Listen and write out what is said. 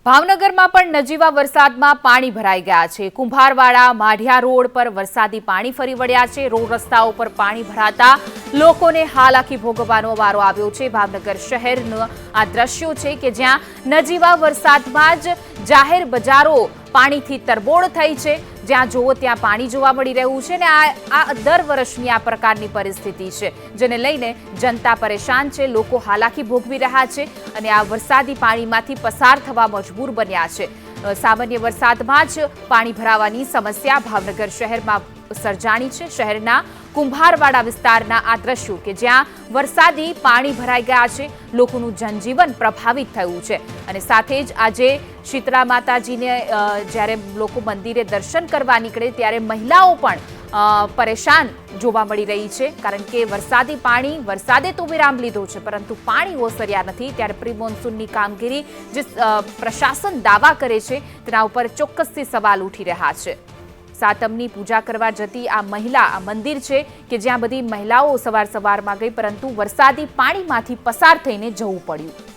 ભાવનગરમાં પણ નજીવા વરસાદમાં પાણી ભરાઈ ગયા છે। કુંભારવાડા માઢિયા રોડ પર વરસાદી પાણી ફરી વળ્યા છે। રોડ રસ્તાઓ પર પાણી ભરાતા લોકોને હાલાકી ભોગવવાનો વારો આવ્યો છે। ભાવનગર શહેરનો આ દ્રશ્યો છે કે જ્યાં નજીવા વરસાદમાં જ જાહેર બજારો પાણીથી તરબોળ થઈ છે। જ્યાં જોવો ત્યાં પાણી જોવા મળી રહ્યું છે ને આ દર વર્ષની આ પ્રકારની પરિસ્થિતિ છે, જેને લઈને જનતા પરેશાન છે, લોકો હાલાકી ભોગવી રહ્યા છે અને આ વરસાદી પાણીમાંથી પસાર થવા મજબૂર બન્યા છે। સામાન્ય વરસાદમાં જ પાણી ભરાવાની સમસ્યા ભાવનગર શહેરમાં સર્જાણી છે। શહેરના કુંભારવાડા વિસ્તારના આ દ્રશ્યો કે જ્યાં વરસાદી પાણી ભરાઈ ગયા છે, લોકોનું જનજીવન પ્રભાવિત થયું છે અને સાથે જ આજે શીતળા માતાજીને જ્યારે લોકો મંદિરે દર્શન કરવા નીકળે ત્યારે મહિલાઓ પણ પરેશાન જોવા મળી રહી છે, કારણ કે વરસાદી પાણી વરસાદે તો વિરામ લીધો છે પરંતુ પાણી ઓસર્યા નથી। ત્યારે પ્રી મોન્સૂનની કામગીરી જે પ્રશાસન દાવા કરે છે તેના ઉપર ચોક્કસથી સવાલ ઉઠી રહ્યા છે। સાતમની પૂજા કરવા જતી આ મહિલા આ મંદિર છે કે જ્યાં બધી મહિલાઓ સવારમાં ગઈ પરંતુ વરસાદી પાણીમાંથી પસાર થઈને જવું પડ્યું।